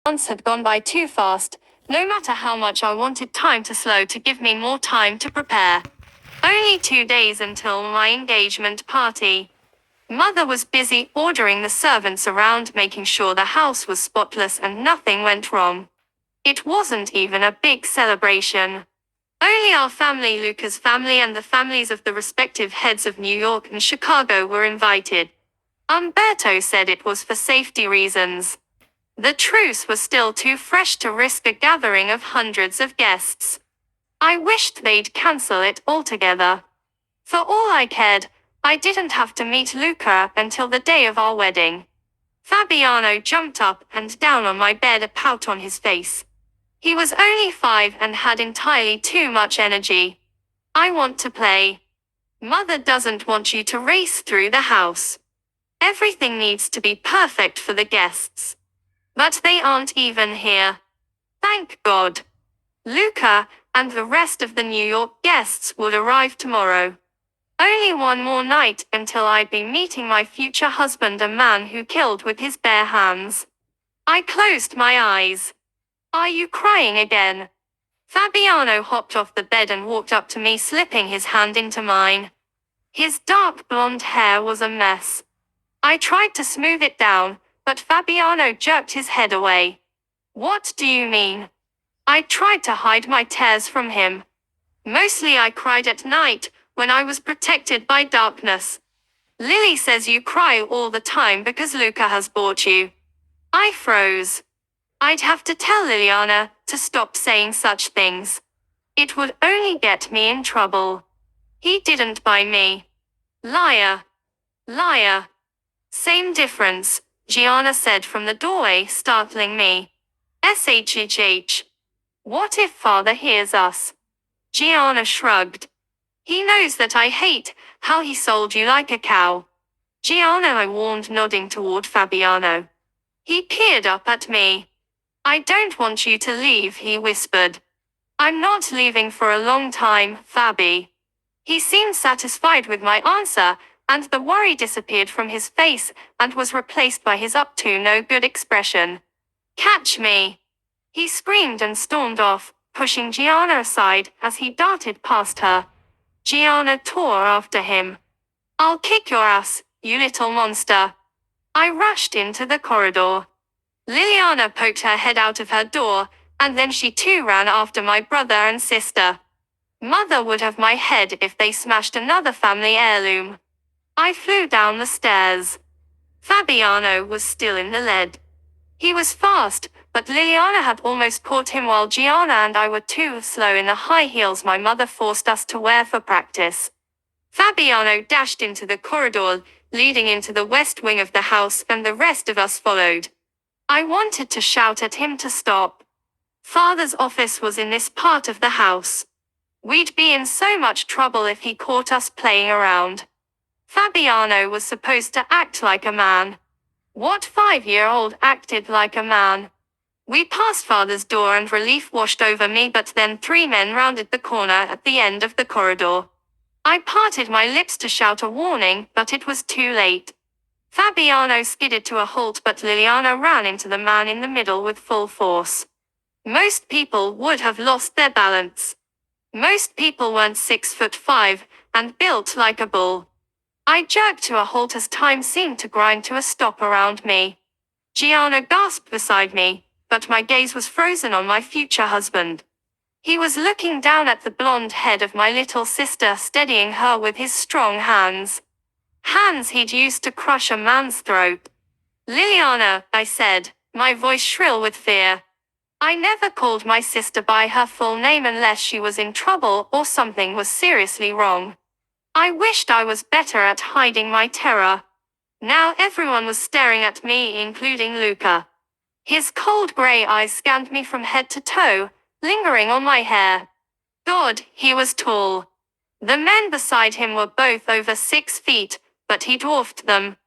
months had gone by too fast, no matter how much I wanted time to slow to give me more time to prepare. Only 2 days until my engagement party. Mother was busy ordering the servants around, making sure the house was spotless and nothing went wrong. It wasn't even a big celebration. Only our family, Luca's family, and the families of the respective heads of New York and Chicago were invited. Umberto said it was for safety reasons. The truce was still too fresh to risk a gathering of hundreds of guests. I wished they'd cancel it altogether. For all I cared, I didn't have to meet Luca until the day of our wedding. Fabiano jumped up and down on my bed, a pout on his face. He was only 5 and had entirely too much energy. I want to play. Mother doesn't want you to race through the house. Everything needs to be perfect for the guests. But they aren't even here. Thank God. Luca and the rest of the New York guests would arrive tomorrow. Only one more night until I'd be meeting my future husband, a man who killed with his bare hands. I closed my eyes. Are you crying again? Fabiano hopped off the bed and walked up to me, slipping his hand into mine. His dark blonde hair was a mess. I tried to smooth it down, but Fabiano jerked his head away. What do you mean? I tried to hide my tears from him. Mostly I cried at night, when I was protected by darkness. Lily says you cry all the time because Luca has bought you. I froze. I'd have to tell Liliana to stop saying such things. It would only get me in trouble. He didn't buy me. Liar. Liar. Same difference, Gianna said from the doorway, startling me. SHHH. What if father hears us? Gianna shrugged. He knows that I hate how he sold you like a cow. Gianna, I warned, nodding toward Fabiano. He peered up at me. I don't want you to leave, he whispered. I'm not leaving for a long time, Fabi. He seemed satisfied with my answer, and the worry disappeared from his face and was replaced by his up-to-no-good expression. Catch me! He screamed and stormed off, pushing Gianna aside as he darted past her. Gianna tore after him. I'll kick your ass, you little monster. I rushed into the corridor. Liliana poked her head out of her door, and then she too ran after my brother and sister. Mother would have my head if they smashed another family heirloom. I flew down the stairs. Fabiano was still in the lead. He was fast, but Liliana had almost caught him while Gianna and I were too slow in the high heels my mother forced us to wear for practice. Fabiano dashed into the corridor, leading into the west wing of the house, and the rest of us followed. I wanted to shout at him to stop. Father's office was in this part of the house. We'd be in so much trouble if he caught us playing around. Fabiano was supposed to act like a man. What 5-year-old acted like a man? We passed Father's door and relief washed over me, but then 3 men rounded the corner at the end of the corridor. I parted my lips to shout a warning, but it was too late. Fabiano skidded to a halt, but Liliana ran into the man in the middle with full force. Most people would have lost their balance. Most people weren't 6'5" and built like a bull. I jerked to a halt as time seemed to grind to a stop around me. Gianna gasped beside me, but my gaze was frozen on my future husband. He was looking down at the blonde head of my little sister, steadying her with his strong hands. Hands he'd used to crush a man's throat. Liliana, I said, my voice shrill with fear. I never called my sister by her full name unless she was in trouble or something was seriously wrong. I wished I was better at hiding my terror. Now everyone was staring at me, including Luca. His cold gray eyes scanned me from head to toe, lingering on my hair. God, he was tall. The men beside him were both over 6 feet, but he dwarfed them.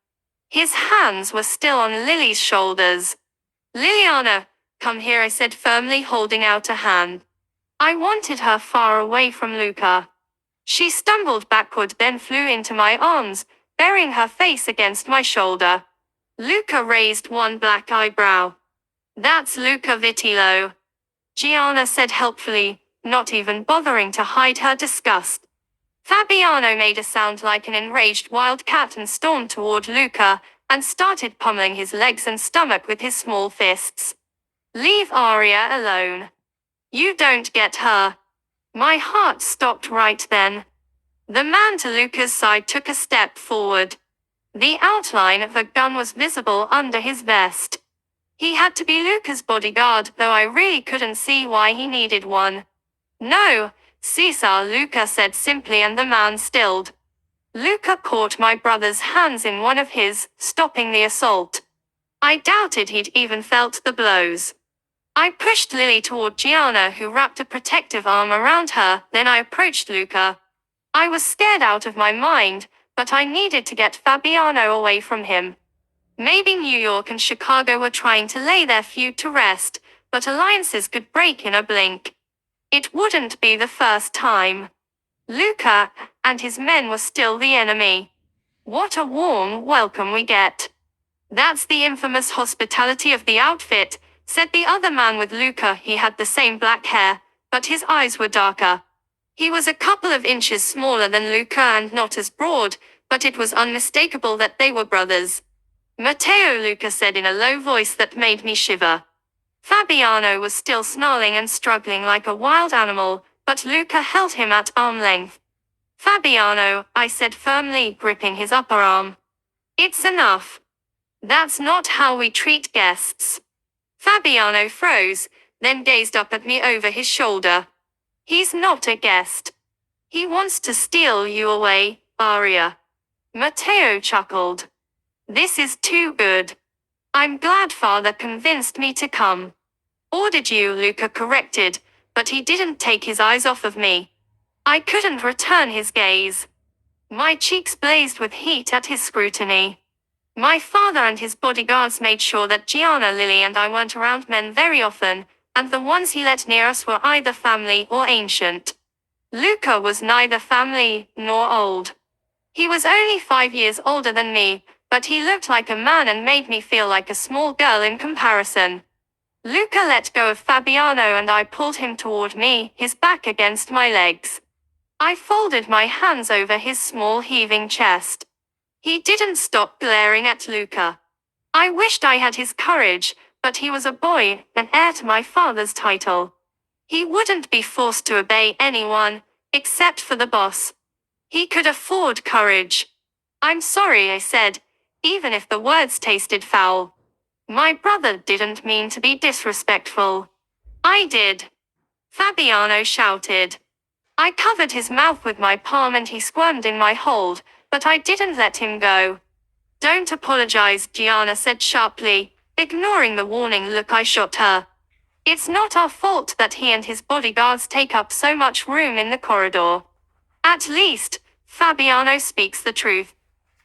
His hands were still on Lily's shoulders. Liliana, come here, I said firmly, holding out a hand. I wanted her far away from Luca. She stumbled backward, then flew into my arms, burying her face against my shoulder. Luca raised one black eyebrow. That's Luca Vitillo, Gianna said helpfully, not even bothering to hide her disgust. Fabiano made a sound like an enraged wild cat and stormed toward Luca, and started pummeling his legs and stomach with his small fists. Leave Aria alone. You don't get her. My heart stopped right then. The man to Luca's side took a step forward. The outline of a gun was visible under his vest. He had to be Luca's bodyguard, though I really couldn't see why he needed one. No, Cesar, Luca said simply, and the man stilled. Luca caught my brother's hands in one of his, stopping the assault. I doubted he'd even felt the blows. I pushed Lily toward Gianna, who wrapped a protective arm around her, then I approached Luca. I was scared out of my mind, but I needed to get Fabiano away from him. Maybe New York and Chicago were trying to lay their feud to rest, but alliances could break in a blink. It wouldn't be the first time. Luca and his men were still the enemy. What a warm welcome we get. That's the infamous hospitality of the outfit, said the other man with Luca. He had the same black hair, but his eyes were darker. He was a couple of inches smaller than Luca and not as broad, but it was unmistakable that they were brothers. Matteo, Luca said in a low voice that made me shiver. Fabiano was still snarling and struggling like a wild animal, but Luca held him at arm length. Fabiano, I said firmly, gripping his upper arm. It's enough. That's not how we treat guests. Fabiano froze, then gazed up at me over his shoulder. He's not a guest. He wants to steal you away, Aria. Matteo chuckled. This is too good. I'm glad father convinced me to come. Ordered you, Luca corrected, but he didn't take his eyes off of me. I couldn't return his gaze. My cheeks blazed with heat at his scrutiny. My father and his bodyguards made sure that Gianna, Lily and I weren't around men very often, and the ones he let near us were either family or ancient. Luca was neither family nor old. He was only 5 years older than me, but he looked like a man and made me feel like a small girl in comparison. Luca let go of Fabiano and I pulled him toward me, his back against my legs. I folded my hands over his small heaving chest. He didn't stop glaring at Luca. I wished I had his courage, but he was a boy, an heir to my father's title. He wouldn't be forced to obey anyone, except for the boss. He could afford courage. I'm sorry, I said, even if the words tasted foul. My brother didn't mean to be disrespectful. I did. Fabiano shouted. I covered his mouth with my palm and he squirmed in my hold, but I didn't let him go. Don't apologize, Gianna said sharply, ignoring the warning look I shot her. It's not our fault that he and his bodyguards take up so much room in the corridor. At least, Fabiano speaks the truth.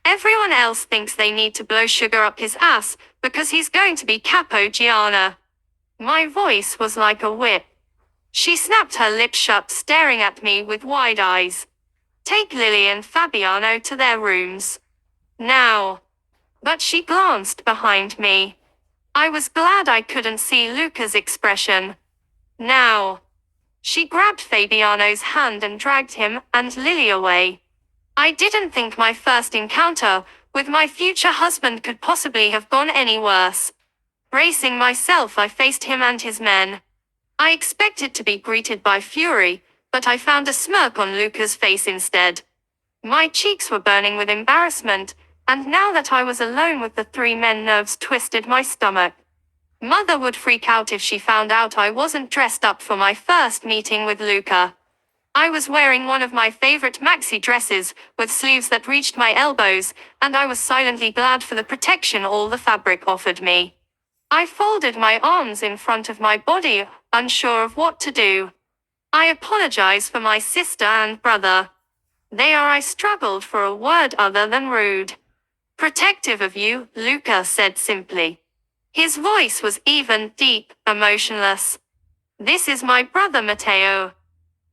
Everyone else thinks they need to blow sugar up his ass, because he's going to be Capo Gianna. My voice was like a whip. She snapped her lips shut, staring at me with wide eyes. Take Lily and Fabiano to their rooms. Now. But she glanced behind me. I was glad I couldn't see Luca's expression. Now. She grabbed Fabiano's hand and dragged him and Lily away. I didn't think my first encounter with my future husband could possibly have gone any worse. Bracing myself, I faced him and his men. I expected to be greeted by fury, but I found a smirk on Luca's face instead. My cheeks were burning with embarrassment, and now that I was alone with the three men, nerves twisted my stomach. Mother would freak out if she found out I wasn't dressed up for my first meeting with Luca. I was wearing one of my favorite maxi dresses, with sleeves that reached my elbows, and I was silently glad for the protection all the fabric offered me. I folded my arms in front of my body, unsure of what to do. I apologize for my sister and brother. I struggled for a word other than rude. Protective of you, Luca said simply. His voice was even, deep, emotionless. This is my brother Matteo.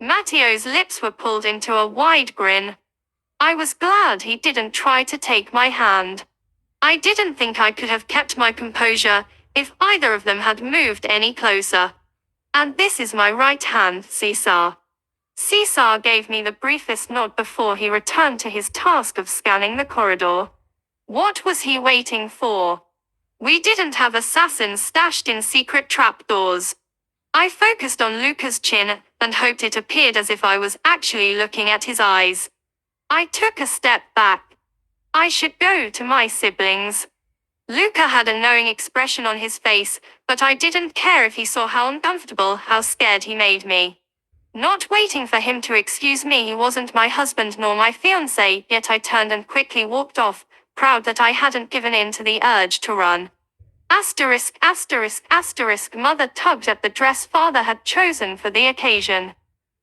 Matteo's lips were pulled into a wide grin. I was glad he didn't try to take my hand. I didn't think I could have kept my composure, if either of them had moved any closer. And this is my right hand, Caesar. Caesar gave me the briefest nod before he returned to his task of scanning the corridor. What was he waiting for? We didn't have assassins stashed in secret trapdoors. I focused on Luca's chin and hoped it appeared as if I was actually looking at his eyes. I took a step back. I should go to my siblings. Luca had a knowing expression on his face, but I didn't care if he saw how uncomfortable, how scared he made me. Not waiting for him to excuse me, he wasn't my husband nor my fiancé, yet I turned and quickly walked off, proud that I hadn't given in to the urge to run. Asterisk, asterisk, asterisk, mother tugged at the dress father had chosen for the occasion.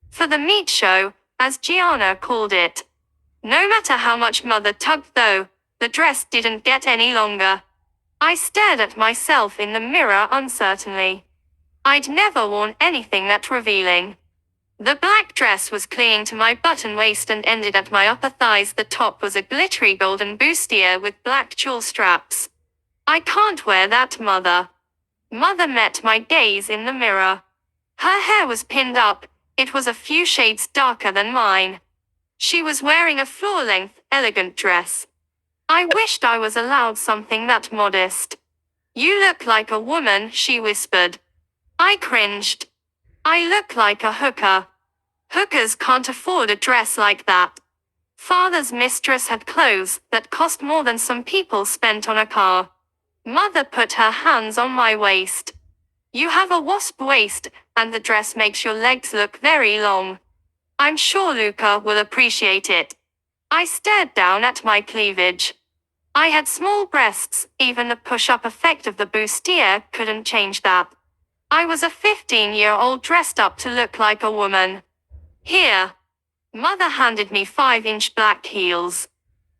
For the meat show, as Gianna called it. No matter how much mother tugged though, the dress didn't get any longer. I stared at myself in the mirror uncertainly. I'd never worn anything that revealing. The black dress was clinging to my button waist and ended at my upper thighs. The top was a glittery golden bustier with black jewel straps. I can't wear that, mother. Mother met my gaze in the mirror. Her hair was pinned up, it was a few shades darker than mine. She was wearing a floor-length, elegant dress. I wished I was allowed something that modest. You look like a woman, she whispered. I cringed. I look like a hooker. Hookers can't afford a dress like that. Father's mistress had clothes that cost more than some people spent on a car. Mother put her hands on my waist. You have a wasp waist, and the dress makes your legs look very long. I'm sure Luca will appreciate it. I stared down at my cleavage. I had small breasts, even the push-up effect of the bustier couldn't change that. I was a 15-year-old dressed up to look like a woman. Here. Mother handed me 5-inch black heels.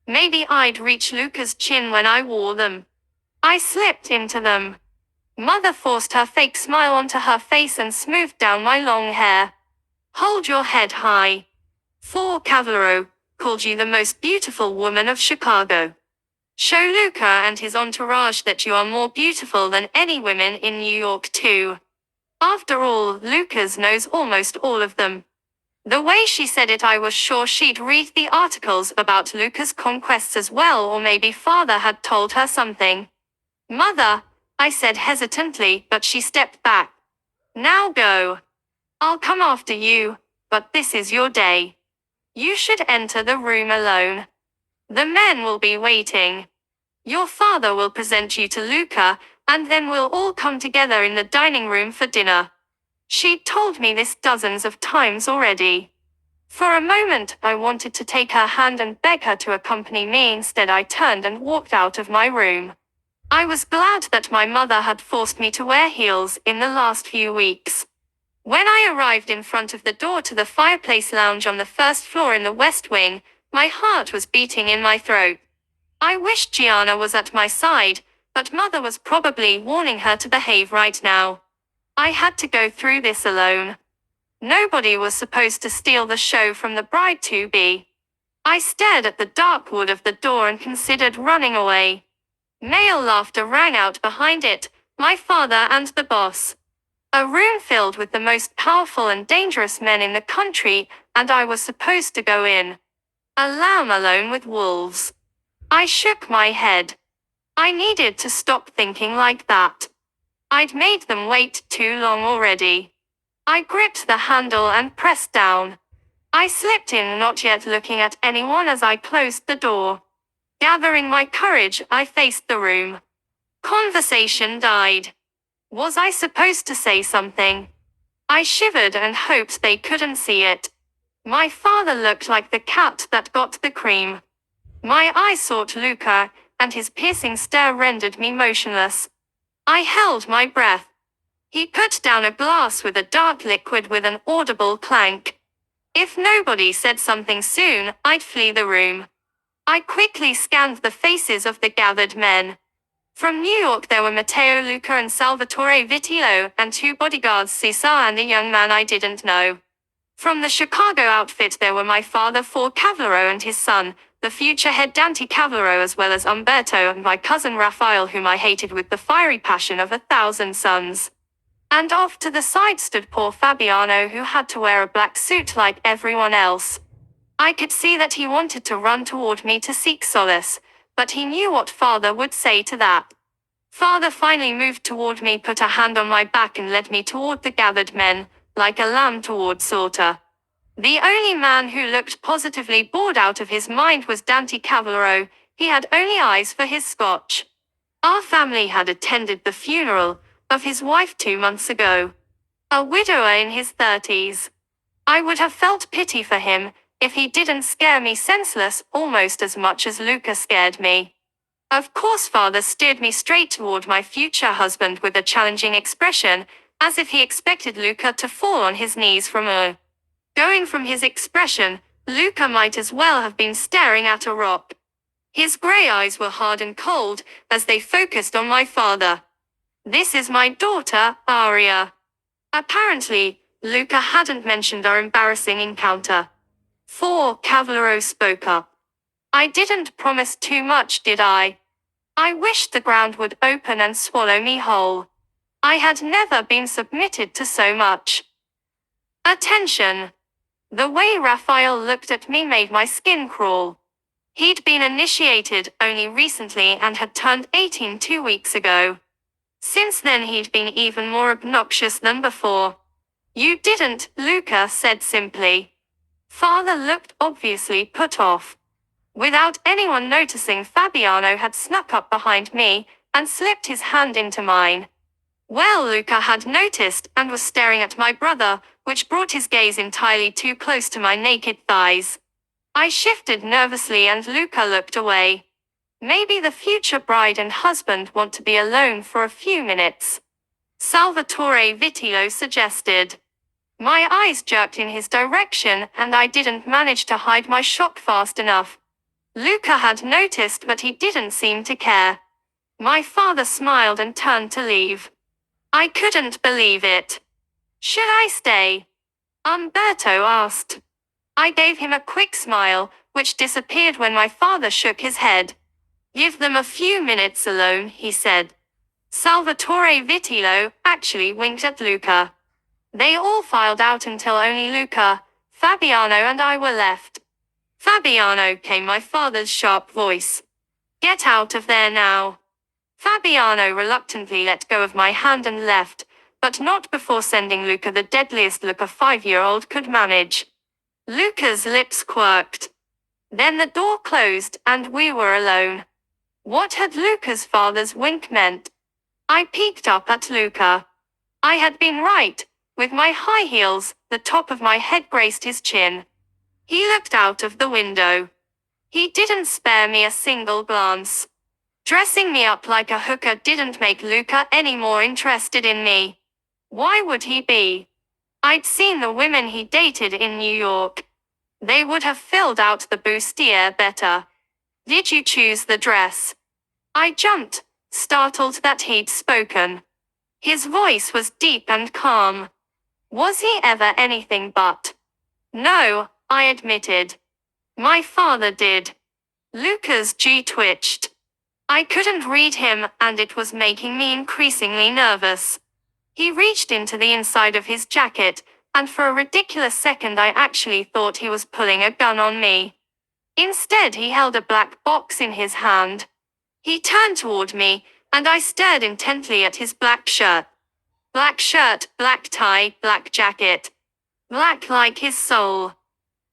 Maybe I'd reach Luca's chin when I wore them. I slipped into them. Mother forced her fake smile onto her face and smoothed down my long hair. Hold your head high. For Cavallaro called you the most beautiful woman of Chicago. Show Luca and his entourage that you are more beautiful than any women in New York too. After all, Luca's knows almost all of them. The way she said it, I was sure she'd read the articles about Luca's conquests as well, or maybe father had told her something. Mother, I said hesitantly, but she stepped back. Now go. I'll come after you, but this is your day. You should enter the room alone. The men will be waiting. Your father will present you to Luca, and then we'll all come together in the dining room for dinner. She'd told me this dozens of times already. For a moment, I wanted to take her hand and beg her to accompany me. Instead, I turned and walked out of my room. I was glad that my mother had forced me to wear heels in the last few weeks. When I arrived in front of the door to the fireplace lounge on the first floor in the West Wing, my heart was beating in my throat. I wished Gianna was at my side, but mother was probably warning her to behave right now. I had to go through this alone. Nobody was supposed to steal the show from the bride-to-be. I stared at the dark wood of the door and considered running away. Male laughter rang out behind it, my father and the boss. A room filled with the most powerful and dangerous men in the country, and I was supposed to go in. A lamb alone with wolves. I shook my head. I needed to stop thinking like that. I'd made them wait too long already. I gripped the handle and pressed down. I slipped in, not yet looking at anyone as I closed the door. Gathering my courage, I faced the room. Conversation died. Was I supposed to say something? I shivered and hoped they couldn't see it. My father looked like the cat that got the cream. My eyes sought Luca, and his piercing stare rendered me motionless. I held my breath. He put down a glass with a dark liquid with an audible clank. If nobody said something soon, I'd flee the room. I quickly scanned the faces of the gathered men. From New York there were Matteo Luca and Salvatore Vitillo, and 2 bodyguards, Cesar and a young man I didn't know. From the Chicago outfit there were my father, For Cavallaro, and his son, the future head Dante Cavallaro, as well as Umberto and my cousin Raphael, whom I hated with the fiery passion of 1,000 suns. And off to the side stood poor Fabiano, who had to wear a black suit like everyone else. I could see that he wanted to run toward me to seek solace, but he knew what father would say to that. Father finally moved toward me, put a hand on my back and led me toward the gathered men, like a lamb toward slaughter. The only man who looked positively bored out of his mind was Dante Cavallaro. He had only eyes for his scotch. Our family had attended the funeral of his wife 2 months ago. A widower in his 30s. I would have felt pity for him if he didn't scare me senseless almost as much as Luca scared me. Of course, father steered me straight toward my future husband with a challenging expression, as if he expected Luca to fall on his knees from a. Going from his expression, Luca might as well have been staring at a rock. His grey eyes were hard and cold as they focused on my father. This is my daughter, Aria. Apparently, Luca hadn't mentioned our embarrassing encounter. Cavallaro spoke up. I didn't promise too much, did I? I wished the ground would open and swallow me whole. I had never been submitted to so much attention. The way Raphael looked at me made my skin crawl. He'd been initiated only recently and had turned 18 2 weeks ago. Since then he'd been even more obnoxious than before. You didn't, Luca said simply. Father looked obviously put off. Without anyone noticing, Fabiano had snuck up behind me and slipped his hand into mine. Well, Luca had noticed and was staring at my brother, which brought his gaze entirely too close to my naked thighs. I shifted nervously and Luca looked away. Maybe the future bride and husband want to be alone for a few minutes, Salvatore Vitilo suggested. My eyes jerked in his direction and I didn't manage to hide my shock fast enough. Luca had noticed, but he didn't seem to care. My father smiled and turned to leave. I couldn't believe it. Should I stay? Umberto asked. I gave him a quick smile, which disappeared when my father shook his head. Give them a few minutes alone, he said. Salvatore Vitilo actually winked at Luca. They all filed out until only Luca, Fabiano and I were left. Fabiano, came my father's sharp voice. Get out of there now. Fabiano reluctantly let go of my hand and left, but not before sending Luca the deadliest look a 5-year-old could manage. Luca's lips quirked. Then the door closed and we were alone. What had Luca's father's wink meant? I peeked up at Luca. I had been right. With my high heels, the top of my head graced his chin. He looked out of the window. He didn't spare me a single glance. Dressing me up like a hooker didn't make Luca any more interested in me. Why would he be? I'd seen the women he dated in New York. They would have filled out the bustier better. Did you choose the dress? I jumped, startled that he'd spoken. His voice was deep and calm. Was he ever anything but? No, I admitted. My father did. Luca's jaw twitched. I couldn't read him, and it was making me increasingly nervous. He reached into the inside of his jacket, and for a ridiculous second I actually thought he was pulling a gun on me. Instead, he held a black box in his hand. He turned toward me, and I stared intently at his black shirt. Black shirt, black tie, black jacket. Black like his soul.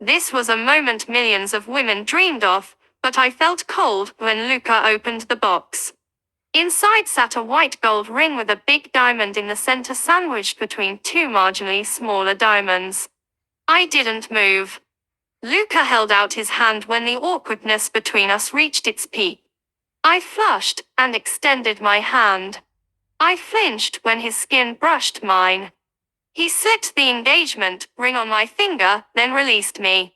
This was a moment millions of women dreamed of, but I felt cold when Luca opened the box. Inside sat a white gold ring with a big diamond in the center sandwiched between 2 marginally smaller diamonds. I didn't move. Luca held out his hand when the awkwardness between us reached its peak. I flushed and extended my hand. I flinched when his skin brushed mine. He slipped the engagement ring on my finger, then released me.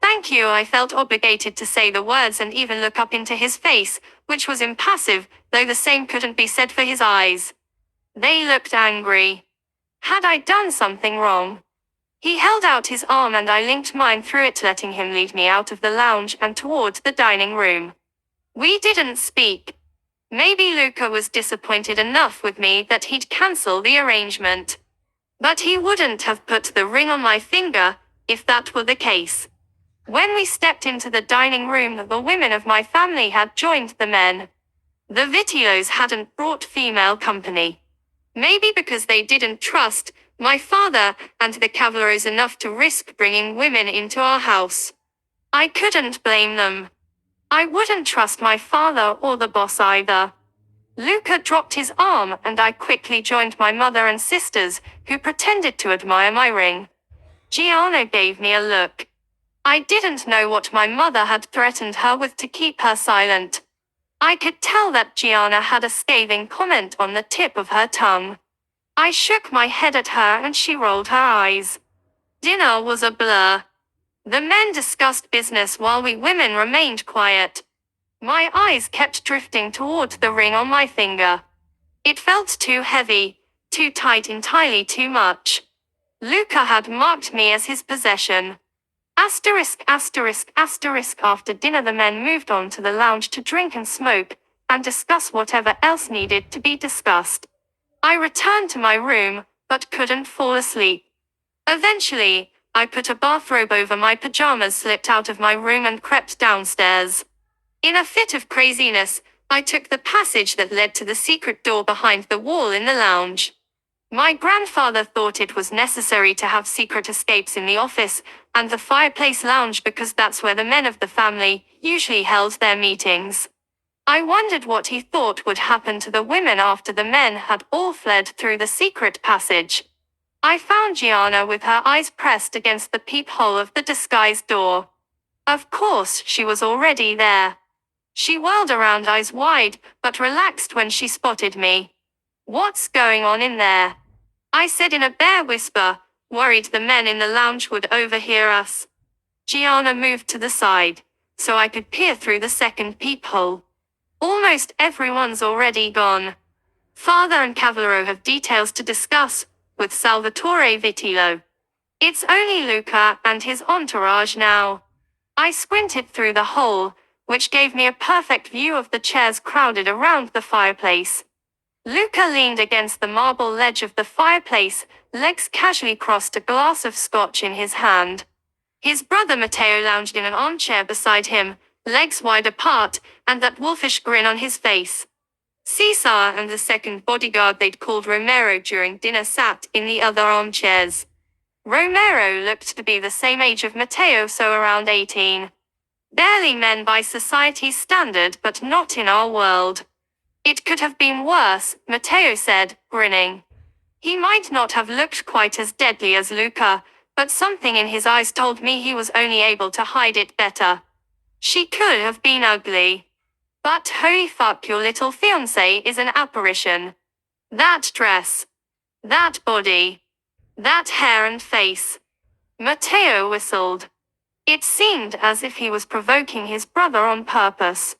Thank you, I felt obligated to say the words and even look up into his face, which was impassive, though the same couldn't be said for his eyes. They looked angry. Had I done something wrong? He held out his arm and I linked mine through it, letting him lead me out of the lounge and toward the dining room. We didn't speak. Maybe Luca was disappointed enough with me that he'd cancel the arrangement. But he wouldn't have put the ring on my finger, if that were the case. When we stepped into the dining room, the women of my family had joined the men. The Vitilos hadn't brought female company. Maybe because they didn't trust my father and the Cavalleros enough to risk bringing women into our house. I couldn't blame them. I wouldn't trust my father or the boss either. Luca dropped his arm and I quickly joined my mother and sisters, who pretended to admire my ring. Gianna gave me a look. I didn't know what my mother had threatened her with to keep her silent. I could tell that Gianna had a scathing comment on the tip of her tongue. I shook my head at her and she rolled her eyes. Dinner was a blur. The men discussed business while we women remained quiet. My eyes kept drifting toward the ring on my finger. It felt too heavy, too tight, entirely too much. Luca had marked me as his possession. Asterisk, asterisk, asterisk. After dinner the men moved on to the lounge to drink and smoke, and discuss whatever else needed to be discussed. I returned to my room, but couldn't fall asleep. Eventually, I put a bathrobe over my pajamas, slipped out of my room and crept downstairs. In a fit of craziness, I took the passage that led to the secret door behind the wall in the lounge. My grandfather thought it was necessary to have secret escapes in the office and the fireplace lounge because that's where the men of the family usually held their meetings. I wondered what he thought would happen to the women after the men had all fled through the secret passage. I found Gianna with her eyes pressed against the peephole of the disguised door. Of course, she was already there. She whirled around, eyes wide, but relaxed when she spotted me. "What's going on in there?" I said in a bare whisper, worried the men in the lounge would overhear us. Gianna moved to the side, so I could peer through the second peephole. "Almost everyone's already gone. Father and Cavallero have details to discuss with Salvatore Vitilo. It's only Luca and his entourage now." I squinted through the hole, which gave me a perfect view of the chairs crowded around the fireplace. Luca leaned against the marble ledge of the fireplace, legs casually crossed, a glass of scotch in his hand. His brother Matteo lounged in an armchair beside him, legs wide apart, and that wolfish grin on his face. Cesar and the second bodyguard they'd called Romero during dinner sat in the other armchairs. Romero looked to be the same age of Matteo, so around 18. Barely men by society's standard, but not in our world. "It could have been worse," Matteo said, grinning. He might not have looked quite as deadly as Luca, but something in his eyes told me he was only able to hide it better. "She could have been ugly. But holy fuck, your little fiancé is an apparition. That dress. That body. That hair and face." Matteo whistled. It seemed as if he was provoking his brother on purpose.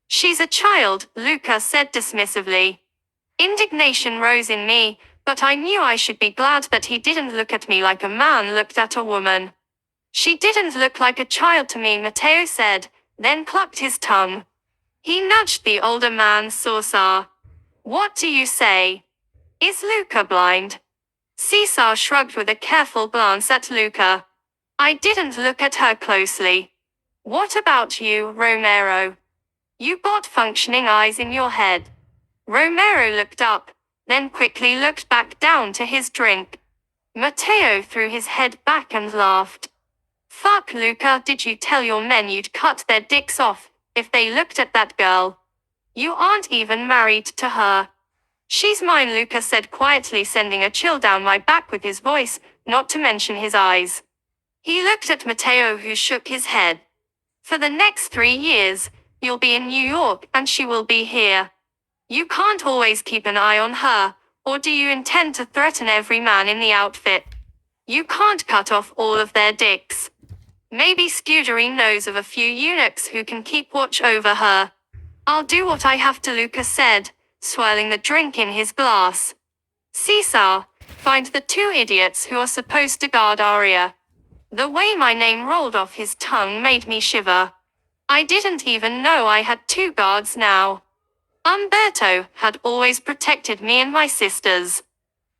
"She's a child," Luca said dismissively. Indignation rose in me, but I knew I should be glad that he didn't look at me like a man looked at a woman. "She didn't look like a child to me," Matteo said, then clucked his tongue. He nudged the older man, Cesar. "What do you say? Is Luca blind?" Cesar shrugged with a careful glance at Luca. I didn't look at her closely. "What about you, Romero? You got functioning eyes in your head." Romero looked up, then quickly looked back down to his drink. Matteo threw his head back and laughed. "Fuck, Luca, did you tell your men you'd cut their dicks off if they looked at that girl? You aren't even married to her." "She's mine," Luca said quietly, sending a chill down my back with his voice, not to mention his eyes. He looked at Matteo, who shook his head. "For the next 3 years, you'll be in New York and she will be here. You can't always keep an eye on her, or do you intend to threaten every man in the outfit? You can't cut off all of their dicks. Maybe Scudery knows of a few eunuchs who can keep watch over her." "I'll do what I have to," Luca said, swirling the drink in his glass. "Cesar, find the two idiots who are supposed to guard Arya. The way my name rolled off his tongue made me shiver. I didn't even know I had two guards now. Umberto had always protected me and my sisters.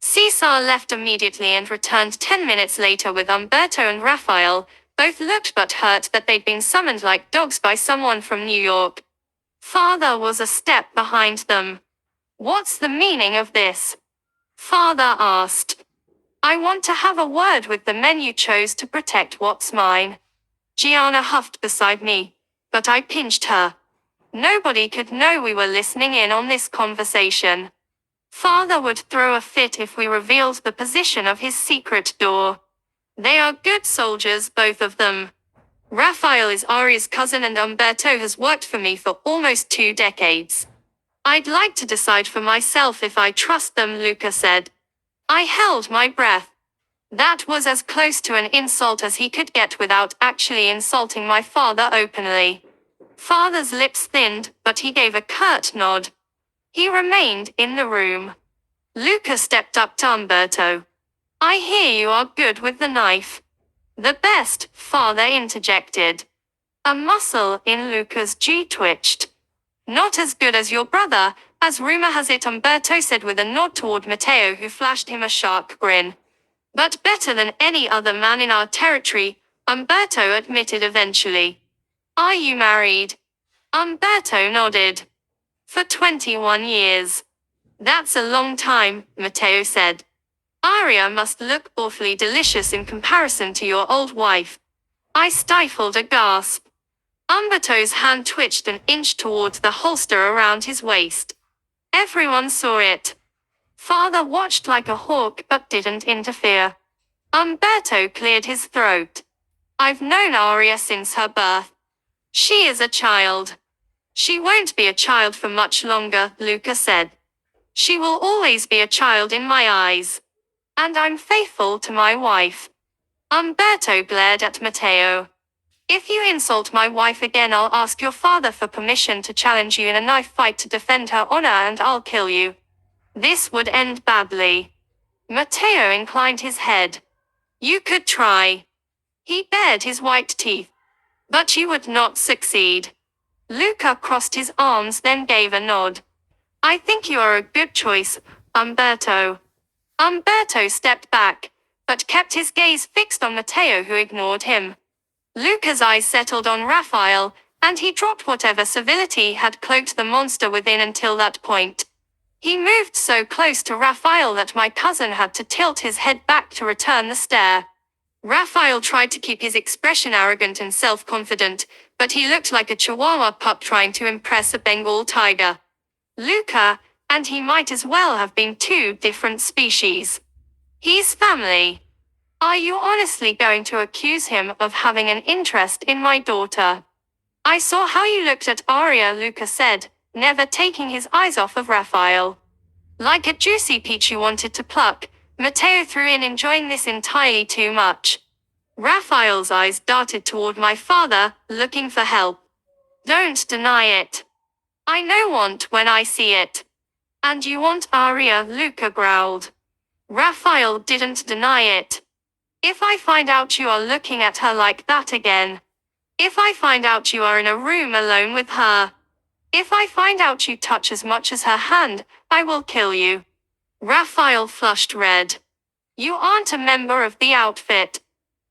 Cesar left immediately and returned 10 minutes later with Umberto and Raphael. Both looked but hurt that they'd been summoned like dogs by someone from New York. Father was a step behind them. What's the meaning of this? Father asked. I want to have a word with the men you chose to protect what's mine. Gianna huffed beside me, but I pinched her. Nobody could know we were listening in on this conversation. Father would throw a fit if we revealed the position of his secret door. They are good soldiers, both of them. Raphael is Arya's cousin and Umberto has worked for me for almost 2 decades. I'd like to decide for myself if I trust them, Luca said. I held my breath. That was as close to an insult as he could get without actually insulting my father openly. Father's lips thinned, but he gave a curt nod. He remained in the room. Luca stepped up to Umberto. I hear you are good with the knife. The best, father interjected. A muscle in Luca's jaw twitched. Not as good as your brother, as rumor has it, Umberto said with a nod toward Matteo, who flashed him a sharp grin. But better than any other man in our territory, Umberto admitted eventually. Are you married? Umberto nodded. For 21 years. That's a long time, Matteo said. Arya must look awfully delicious in comparison to your old wife. I stifled a gasp. Umberto's hand twitched and inched towards the holster around his waist. Everyone saw it. Father watched like a hawk but didn't interfere. Umberto cleared his throat. I've known Arya since her birth. She is a child. She won't be a child for much longer, Luca said. She will always be a child in my eyes. And I'm faithful to my wife. Umberto glared at Matteo. If you insult my wife again, I'll ask your father for permission to challenge you in a knife fight to defend her honor, and I'll kill you. This would end badly. Matteo inclined his head. You could try. He bared his white teeth. But you would not succeed. Luca crossed his arms, then gave a nod. I think you are a good choice, Umberto. Umberto stepped back, but kept his gaze fixed on Matteo, who ignored him. Luca's eyes settled on Raphael, and he dropped whatever civility had cloaked the monster within until that point. He moved so close to Raphael that my cousin had to tilt his head back to return the stare. Raphael tried to keep his expression arrogant and self-confident, but he looked like a Chihuahua pup trying to impress a Bengal tiger. Luca, and he might as well have been 2 different species. He's family. Are you honestly going to accuse him of having an interest in my daughter? I saw how you looked at Arya, Luca said, never taking his eyes off of Raphael. Like a juicy peach you wanted to pluck, Matteo threw in, enjoying this entirely too much. Raphael's eyes darted toward my father, looking for help. Don't deny it. I know want when I see it. And you want Arya, Luca growled. Raphael didn't deny it. If I find out you are looking at her like that again. If I find out you are in a room alone with her. If I find out you touch as much as her hand, I will kill you. Raphael flushed red. You aren't a member of the outfit.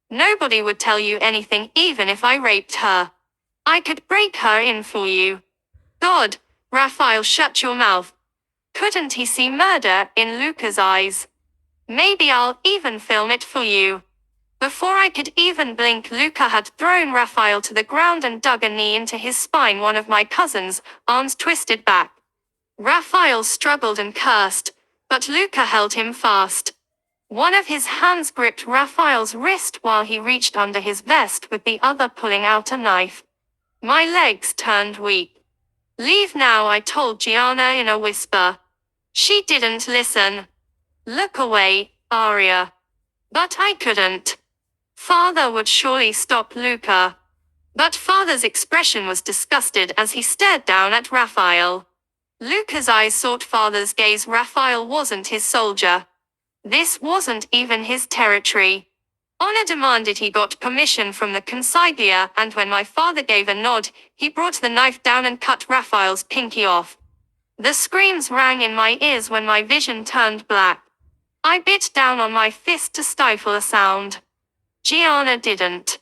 Nobody would tell you anything even if I raped her. I could break her in for you. God, Raphael, shut your mouth. Couldn't he see murder in Luca's eyes? Maybe I'll even film it for you. Before I could even blink, Luca had thrown Raphael to the ground and dug a knee into his spine. One of my cousins' arms twisted back. Raphael struggled and cursed, but Luca held him fast. One of his hands gripped Raphael's wrist while he reached under his vest, with the other pulling out a knife. My legs turned weak. Leave now, I told Gianna in a whisper. She didn't listen. Look away, Arya. But I couldn't. Father would surely stop Luca. But Father's expression was disgusted as he stared down at Raphael. Luca's eyes sought Father's gaze. Raphael wasn't his soldier. This wasn't even his territory. Honor demanded he got permission from the consigliere, and when my father gave a nod, he brought the knife down and cut Raphael's pinky off. The screams rang in my ears when my vision turned black. I bit down on my fist to stifle a sound. Gianna didn't.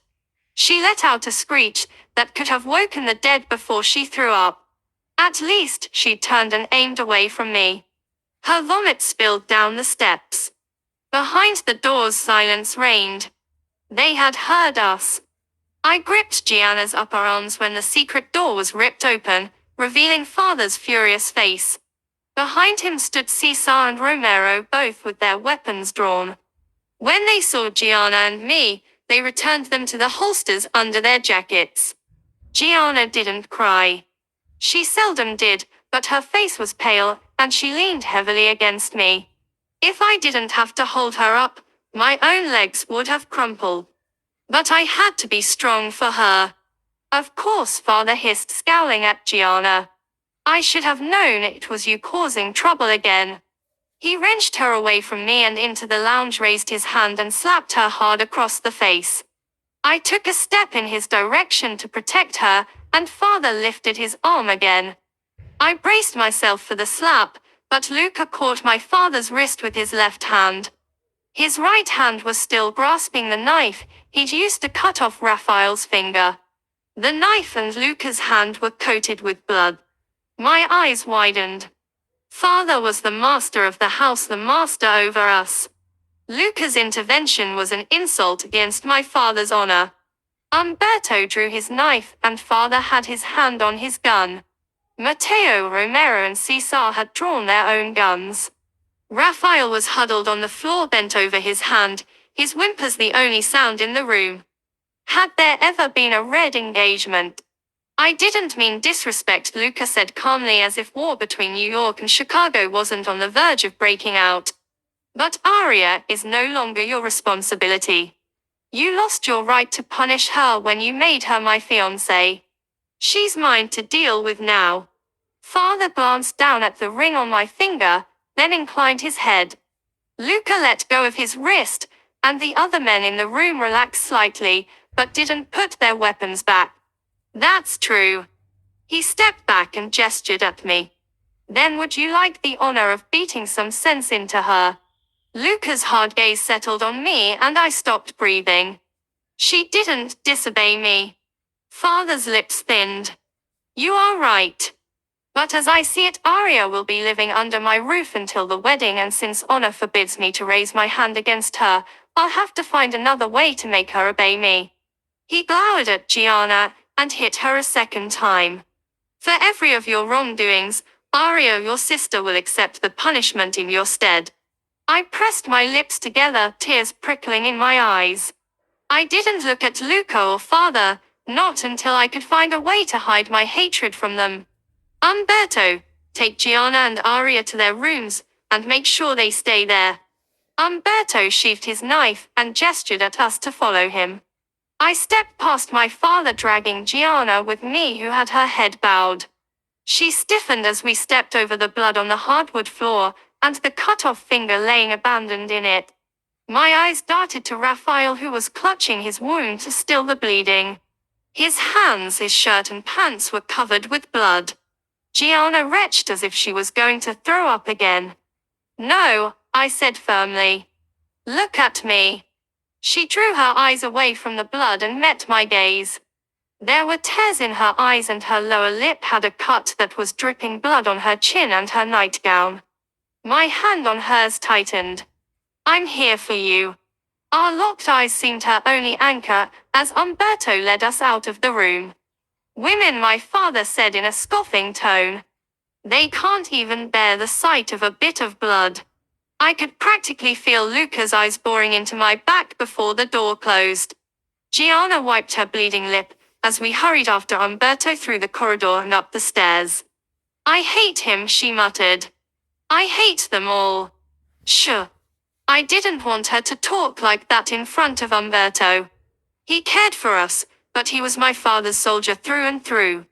She let out a screech that could have woken the dead before she threw up. At least, she turned and aimed away from me. Her vomit spilled down the steps. Behind the doors silence reigned. They had heard us. I gripped Gianna's upper arms when the secret door was ripped open, revealing Father's furious face. Behind him stood Cesar and Romero, both with their weapons drawn. When they saw Gianna and me, they returned them to the holsters under their jackets. Gianna didn't cry. She seldom did, but her face was pale, and she leaned heavily against me. If I didn't have to hold her up, my own legs would have crumpled. But I had to be strong for her. Of course, Father hissed, scowling at Gianna. I should have known it was you causing trouble again. He wrenched her away from me and into the lounge, raised his hand and slapped her hard across the face. I took a step in his direction to protect her, and Father lifted his arm again. I braced myself for the slap, but Luca caught my father's wrist with his left hand. His right hand was still grasping the knife he'd used to cut off Raphael's finger. The knife and Luca's hand were coated with blood. My eyes widened. Father was the master of the house, the master over us. Luca's intervention was an insult against my father's honor. Umberto drew his knife, and Father had his hand on his gun. Mateo, Romero and Cesar had drawn their own guns. Raphael was huddled on the floor, bent over his hand, his whimpers the only sound in the room. Had there ever been a red engagement? I didn't mean disrespect, Luca said calmly, as if war between New York and Chicago wasn't on the verge of breaking out. But Aria is no longer your responsibility. You lost your right to punish her when you made her my fiancée. She's mine to deal with now. Father glanced down at the ring on my finger, then inclined his head. Luca let go of his wrist, and the other men in the room relaxed slightly, but didn't put their weapons back. That's true. He stepped back and gestured at me. Then would you like the honor of beating some sense into her? Luca's hard gaze settled on me and I stopped breathing. She didn't disobey me. Father's lips thinned. You are right. But as I see it, Aria will be living under my roof until the wedding, and since honor forbids me to raise my hand against her, I'll have to find another way to make her obey me. He glowered at Gianna and hit her a second time. For every of your wrongdoings, Aria, your sister, will accept the punishment in your stead. I pressed my lips together, tears prickling in my eyes. I didn't look at Luca or Father, not until I could find a way to hide my hatred from them. Umberto, take Gianna and Aria to their rooms, and make sure they stay there. Umberto sheathed his knife and gestured at us to follow him. I stepped past my father, dragging Gianna with me, who had her head bowed. She stiffened as we stepped over the blood on the hardwood floor, and the cut-off finger laying abandoned in it. My eyes darted to Raphael, who was clutching his wound to still the bleeding. His hands, his shirt and pants were covered with blood. Gianna retched as if she was going to throw up again. No, I said firmly. Look at me. She drew her eyes away from the blood and met my gaze. There were tears in her eyes, and her lower lip had a cut that was dripping blood on her chin and her nightgown. My hand on hers tightened. I'm here for you. Our locked eyes seemed her only anchor as Umberto led us out of the room. Women, my father said in a scoffing tone. They can't even bear the sight of a bit of blood. I could practically feel Luca's eyes boring into my back before the door closed. Gianna wiped her bleeding lip as we hurried after Umberto through the corridor and up the stairs. I hate him, she muttered. I hate them all. Sure. I didn't want her to talk like that in front of Umberto. He cared for us, but he was my father's soldier through and through.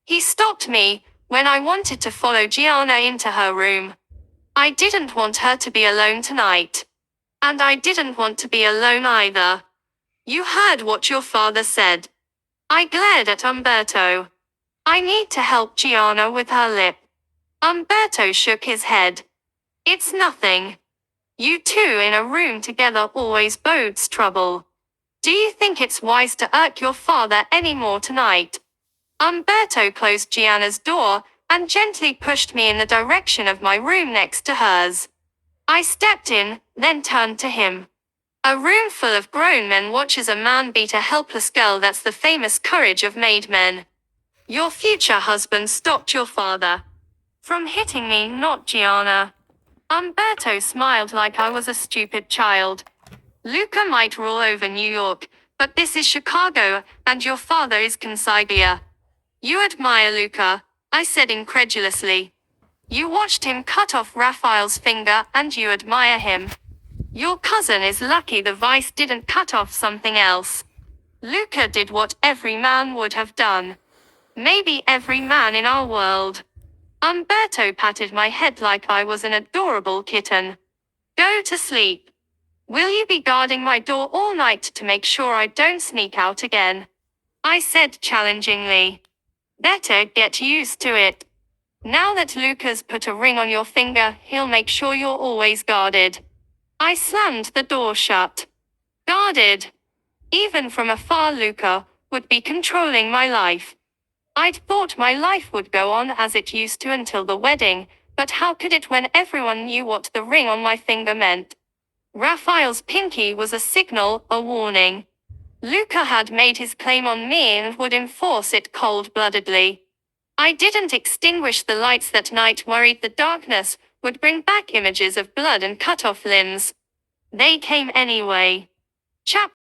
He stopped me when I wanted to follow Gianna into her room. I didn't want her to be alone tonight. And I didn't want to be alone either. You heard what your father said. I glared at Umberto. I need to help Gianna with her lip. Umberto shook his head. It's nothing. You two in a room together always bodes trouble. Do you think it's wise to irk your father any more tonight? Umberto closed Gianna's door and gently pushed me in the direction of my room next to hers. I stepped in, then turned to him. A room full of grown men watches a man beat a helpless girl. That's the famous courage of made men. Your future husband stopped your father from hitting me, not Gianna. Umberto smiled like I was a stupid child. Luca might rule over New York, but this is Chicago, and your father is consigliere. You admire Luca, I said incredulously. You watched him cut off Raphael's finger and you admire him. Your cousin is lucky the vice didn't cut off something else. Luca did what every man would have done. Maybe every man in our world. Umberto patted my head like I was an adorable kitten. Go to sleep. Will you be guarding my door all night to make sure I don't sneak out again? I said challengingly. Better get used to it. Now that Luca's put a ring on your finger, he'll make sure you're always guarded. I slammed the door shut. Guarded. Even from afar, Luca would be controlling my life. I'd thought my life would go on as it used to until the wedding, but how could it when everyone knew what the ring on my finger meant? Raphael's pinky was a signal, a warning. Luca had made his claim on me and would enforce it cold-bloodedly. I didn't extinguish the lights that night, worried the darkness would bring back images of blood and cut-off limbs. They came anyway. Chapter